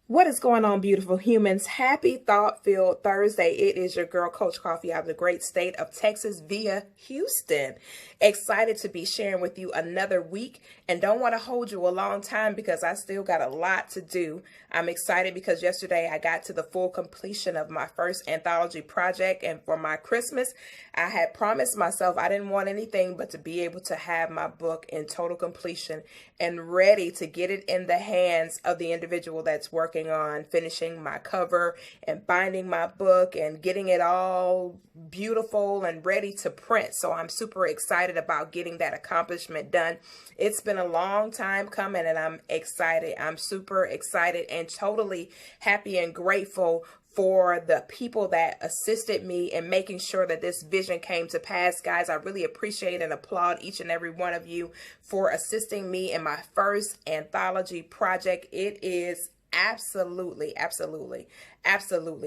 What is going on, beautiful humans? Happy thought-filled Thursday. It is your girl, Coach Coffee, out of the great state of Texas via Houston. Excited to be sharing with you another week and don't want to hold you a long time because I still got a lot to do. I'm excited because yesterday I got to the full completion of my first anthology project, and for my Christmas, I had promised myself I didn't want anything but to be able to have my book in total completion and ready to get it in the hands of the individual that's working on finishing my cover and binding my book and getting it all beautiful and ready to print. So I'm super excited about getting that accomplishment done. It's been a long time coming and I'm excited. I'm super excited and totally happy and grateful for the people that assisted me in making sure that this vision came to pass. Guys, I really appreciate and applaud each and every one of you for assisting me in my first anthology project. It is absolutely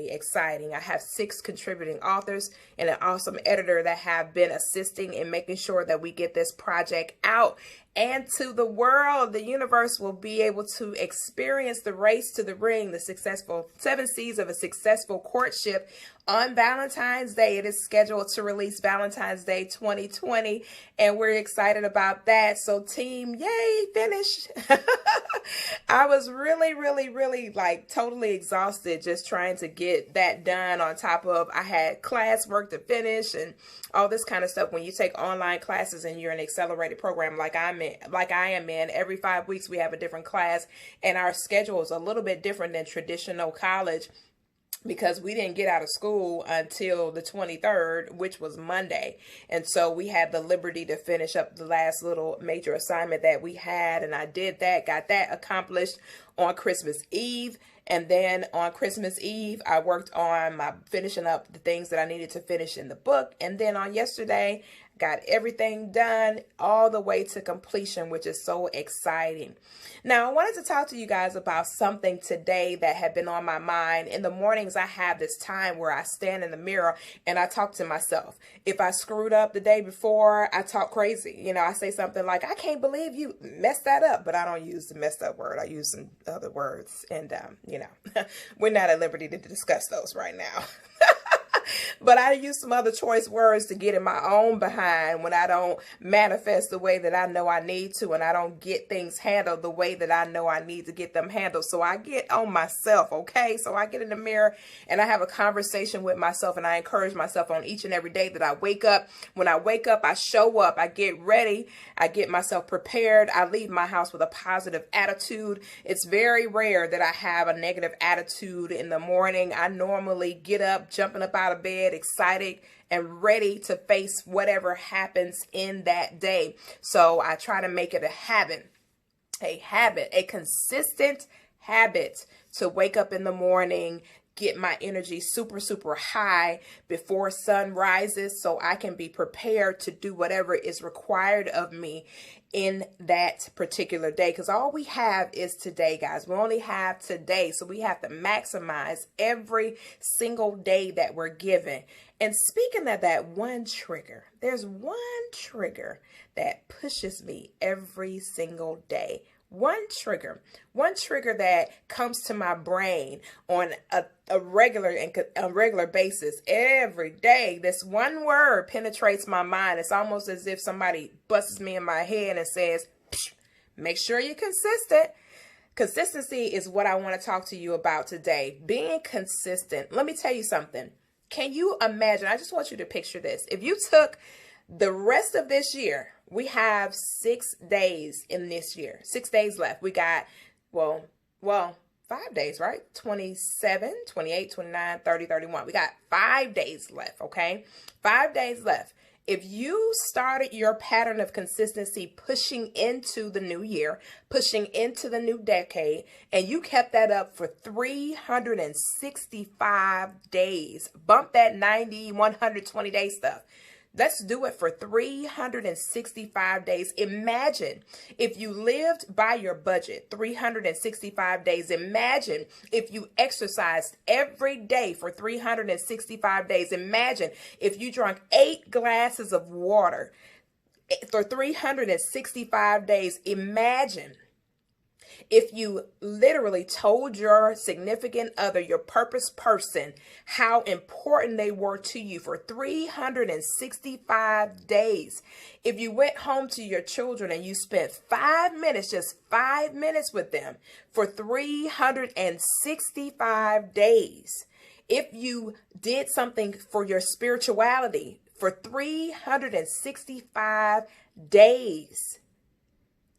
exciting. I have 6 contributing authors and an awesome editor that have been assisting in making sure that we get this project out and to the world. The universe will be able to experience the race to the ring, the successful 7 C's of a successful courtship on Valentine's Day. It is scheduled to release Valentine's Day 2020, and we're excited about that. So team, yay, finish. I was really like totally exhausted just trying to get that done, on top of I had class work to finish and all this kind of stuff. When you take online classes and you're in an accelerated program like I am in, every 5 weeks we have a different class, and our schedule is a little bit different than traditional college, because we didn't get out of school until the 23rd, which was Monday. And so we had the liberty to finish up the last little major assignment that we had. And I did that, got that accomplished on Christmas Eve. And then on Christmas Eve, I worked on my finishing up the things that I needed to finish in the book. And then on yesterday, got everything done all the way to completion, which is so exciting. Now, I wanted to talk to you guys about something today that had been on my mind. In the mornings, I have this time where I stand in the mirror and I talk to myself. If I screwed up the day before, I talk crazy. You know, I say something like, I can't believe you messed that up, but I don't use the messed up word. I use some other words. And, you know, we're not at liberty to discuss those right now. But I use some other choice words to get in my own behind when I don't manifest the way that I know I need to, and I don't get things handled the way that I know I need to get them handled. So I get on myself, okay? So I get in the mirror and I have a conversation with myself, and I encourage myself on each and every day that I wake up. When I wake up, I show up, I get ready, I get myself prepared, I leave my house with a positive attitude. It's very rare that I have a negative attitude in the morning. I normally get up, jumping up out of bed, excited and ready to face whatever happens in that day. So I try to make it a consistent habit to wake up in the morning, get my energy super high before sun rises so I can be prepared to do whatever is required of me in that particular day. Because all we have is today, guys. We only have today. So we have to maximize every single day that we're given. And speaking of that one trigger, there's one trigger that pushes me every single day. One trigger that comes to my brain on a regular basis every day. This one word penetrates my mind. It's almost as if somebody busts me in my head and says, make sure you're consistent. Consistency is what I want to talk to you about today. Being consistent. Let me tell you something. Can you imagine? I just want you to picture this. If you took the rest of this year, we have 6 days in this year, 6 days left. We got, well, 5 days, right? 27, 28, 29, 30, 31. We got 5 days left, okay? 5 days left. If you started your pattern of consistency pushing into the new year, pushing into the new decade, and you kept that up for 365 days, bump that 90, 120 day stuff. Let's do it for 365 days. Imagine if you lived by your budget 365 days. Imagine if you exercised every day for 365 days. Imagine if you drank 8 glasses of water for 365 days. Imagine If you literally told your significant other, your purpose person, how important they were to you for 365 days, if you went home to your children and you spent 5 minutes, just 5 minutes with them for 365 days, if you did something for your spirituality for 365 days,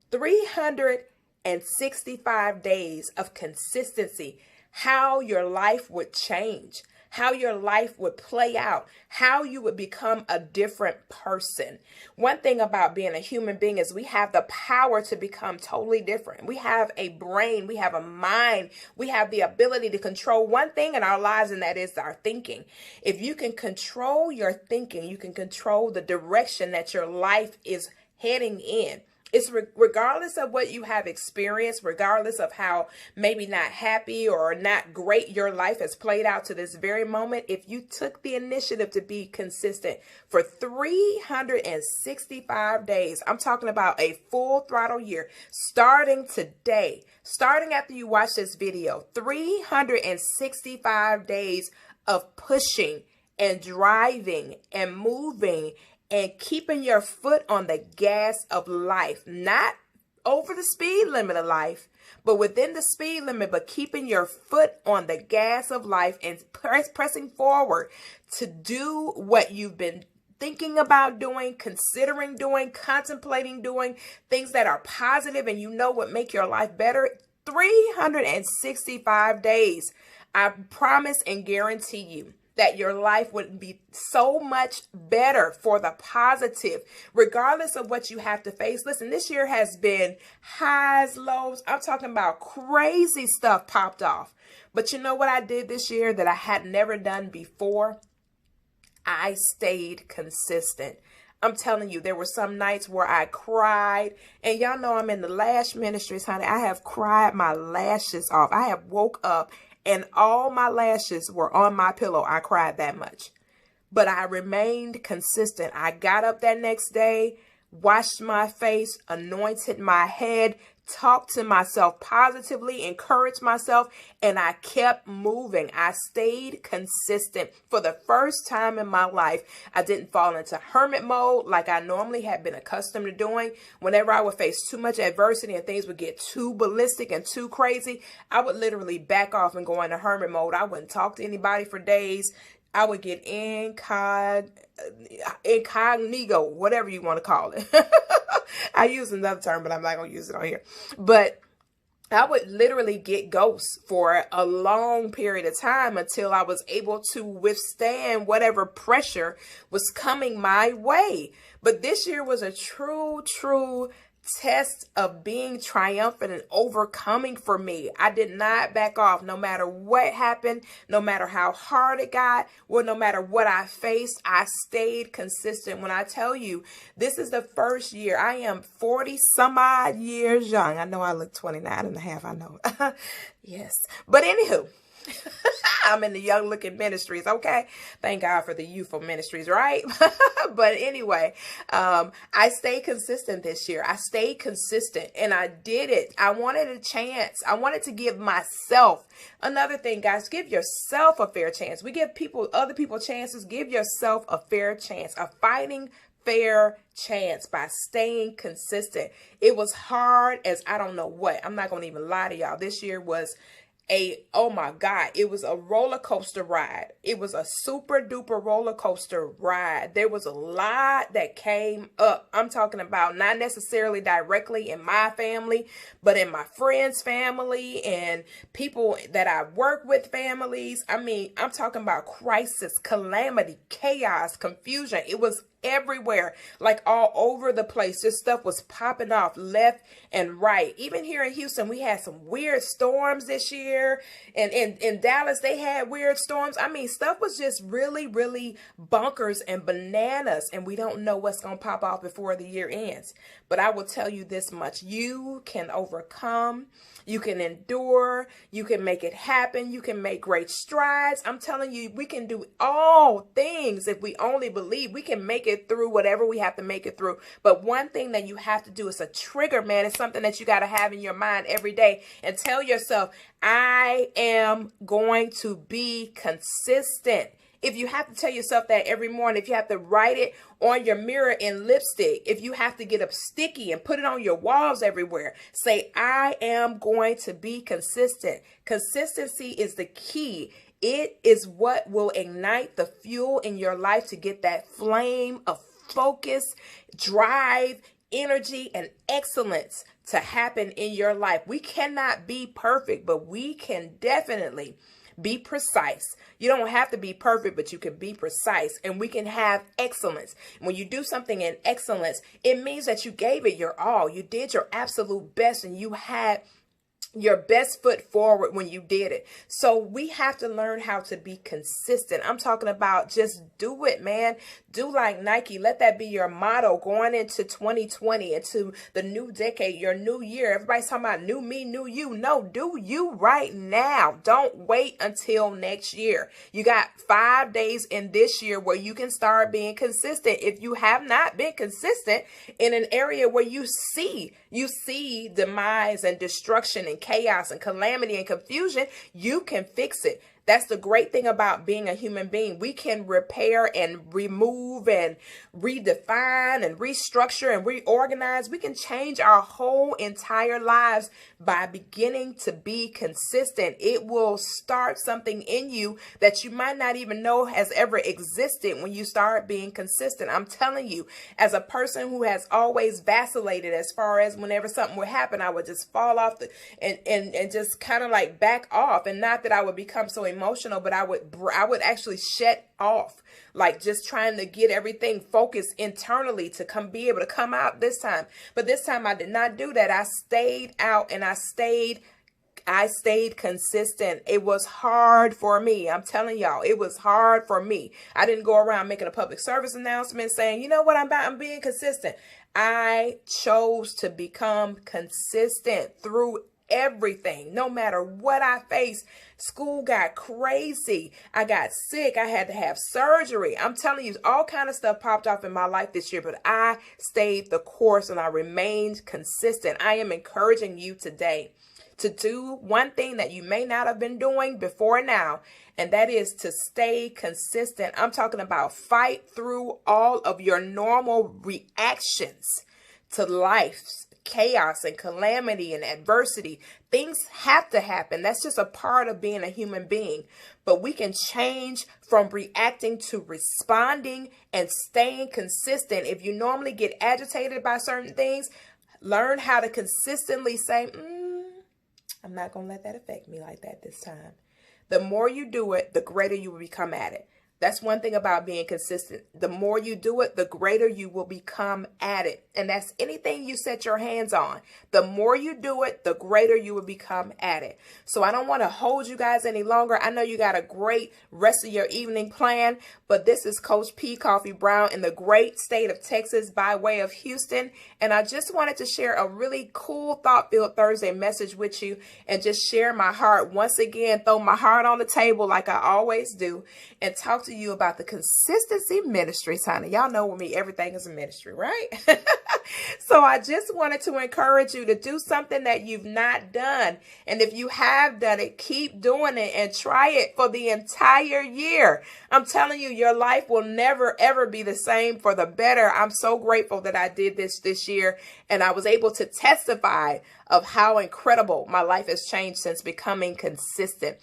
365 days of consistency, how your life would change, how your life would play out, how you would become a different person. One thing about being a human being is we have the power to become totally different. We have a brain, we have a mind, we have the ability to control one thing in our lives, and that is our thinking. If you can control your thinking, you can control the direction that your life is heading in. It's regardless of what you have experienced, regardless of how maybe not happy or not great your life has played out to this very moment, if you took the initiative to be consistent for 365 days, I'm talking about a full throttle year, starting today, starting after you watch this video, 365 days of pushing and driving and moving and keeping your foot on the gas of life, not over the speed limit of life, but within the speed limit, but keeping your foot on the gas of life and pressing forward to do what you've been thinking about doing, considering doing, contemplating doing, things that are positive and you know what make your life better. 365 days. I promise and guarantee you that your life would be so much better for the positive, regardless of what you have to face. Listen, this year has been highs, lows. I'm talking about crazy stuff popped off. But you know what I did this year that I had never done before? I stayed consistent. I'm telling you, there were some nights where I cried, and y'all know I'm in the lash ministries, honey. I have cried my lashes off. I have woke up and all my lashes were on my pillow. I cried that much. But I remained consistent. I got up that next day, washed my face, anointed my head, talked to myself positively, encouraged myself, and I kept moving. I stayed consistent. For the first time in my life, I didn't fall into hermit mode like I normally had been accustomed to doing. Whenever I would face too much adversity and things would get too ballistic and too crazy, I would literally back off and go into hermit mode. I wouldn't talk to anybody for days. I would get incognito, whatever you want to call it. I use another term, but I'm not going to use it on here. But I would literally get ghosts for a long period of time until I was able to withstand whatever pressure was coming my way. But this year was a true test of being triumphant and overcoming for me. I did not back off no matter what happened, no matter how hard it got, or no matter what I faced. I stayed consistent. When I tell you, this is the first year. I am 40 some odd years young. I know I look 29 and a half. I know. Yes. But anywho, I'm in the young looking ministries. Okay. Thank God for the youthful ministries, right? But anyway, I stayed consistent this year. I stayed consistent and I did it. I wanted a chance. I wanted to give myself another thing, guys. Give yourself a fair chance. We give other people chances. Give yourself a fair chance, a fighting fair chance by staying consistent. It was hard as I don't know what. I'm not going to even lie to y'all. This year was oh my God, it was a roller coaster ride. It was a super duper roller coaster ride. There was a lot that came up. I'm talking about not necessarily directly in my family, but in my friends' family and people that I work with families. I mean, I'm talking about crisis, calamity, chaos, confusion. It was everywhere, like all over the place. This stuff was popping off left and right. Even here in Houston, we had some weird storms this year. And in Dallas, they had weird storms. I mean, stuff was just really bonkers and bananas. And we don't know what's going to pop off before the year ends. But I will tell you this much. You can overcome. You can endure. You can make it happen. You can make great strides. I'm telling you, we can do all things if we only believe. We can make make it through whatever we have to make it through. But one thing that you have to do is a trigger, man. It's something that you got to have in your mind every day and tell yourself, I am going to be consistent. If you have to tell yourself that every morning, if you have to write it on your mirror in lipstick, if you have to get up sticky and put it on your walls everywhere, say, I am going to be consistent. Consistency is the key. It is what will ignite the fuel in your life to get that flame of focus, drive, energy, and excellence to happen in your life. We cannot be perfect, but we can definitely be precise. You don't have to be perfect, but you can be precise, and we can have excellence. When you do something in excellence, it means that you gave it your all. You did your absolute best, and you had your best foot forward when you did it. So we have to learn how to be consistent. I'm talking about just do it, man. Do like Nike. Let that be your motto going into 2020, into the new decade, your new year. Everybody's talking about new me, new you. No, do you right now. Don't wait until next year. You got 5 days in this year where you can start being consistent. If you have not been consistent in an area where you see demise and destruction and chaos and calamity and confusion, you can fix it. That's the great thing about being a human being. We can repair and remove and redefine and restructure and reorganize. We can change our whole entire lives by beginning to be consistent. It will start something in you that you might not even know has ever existed when you start being consistent. I'm telling you, as a person who has always vacillated as far as whenever something would happen, I would just fall off and just kind of like back off. And not that I would become so emotional, but I would actually shut off, like just trying to get everything focused internally to be able to come out this time. But this time I did not do that. I stayed out and I stayed consistent. It was hard for me. I'm telling y'all, it was hard for me. I didn't go around making a public service announcement saying, you know what, I'm being consistent. I chose to become consistent through everything, no matter what I faced. School got crazy. I got sick. I had to have surgery. I'm telling you, all kind of stuff popped off in my life this year, but I stayed the course and I remained consistent. I am encouraging you today to do one thing that you may not have been doing before now, and that is to stay consistent. I'm talking about fight through all of your normal reactions to life's chaos and calamity and adversity. Things have to happen. That's just a part of being a human being. But we can change from reacting to responding and staying consistent. If you normally get agitated by certain things, learn how to consistently say, I'm not going to let that affect me like that this time. The more you do it, the greater you will become at it. That's one thing about being consistent. The more you do it, the greater you will become at it. And that's anything you set your hands on. The more you do it, the greater you will become at it. So I don't want to hold you guys any longer. I know you got a great rest of your evening planned, but this is Coach P. Koffe Brown in the great state of Texas by way of Houston. And I just wanted to share a really cool Thought-Filled Thursday message with you and just share my heart once again, throw my heart on the table like I always do, and talk to you about the consistency ministries, honey. Y'all know with me, everything is a ministry, right? So I just wanted to encourage you to do something that you've not done. And if you have done it, keep doing it and try it for the entire year. I'm telling you, your life will never, ever be the same for the better. I'm so grateful that I did this year, and I was able to testify of how incredible my life has changed since becoming consistent.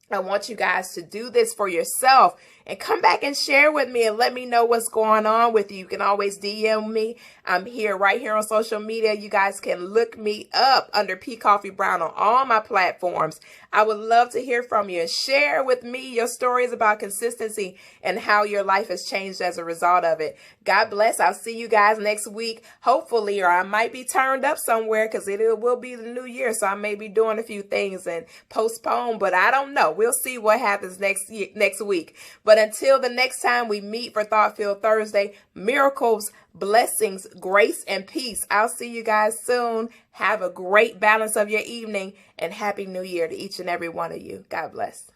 I want you guys to do this for yourself and come back and share with me and let me know what's going on with you. You can always DM me. I'm right here on social media. You guys can look me up under P. Koffe Brown on all my platforms. I would love to hear from you and share with me your stories about consistency and how your life has changed as a result of it. God bless. I'll see you guys next week, hopefully, or I might be turned up somewhere because it will be the new year. So I may be doing a few things and postpone, but I don't know. We'll see what happens next week. But until the next time we meet for Thought-Filled Thursday, miracles, blessings, grace, and peace. I'll see you guys soon. Have a great balance of your evening, and Happy New Year to each and every one of you. God bless.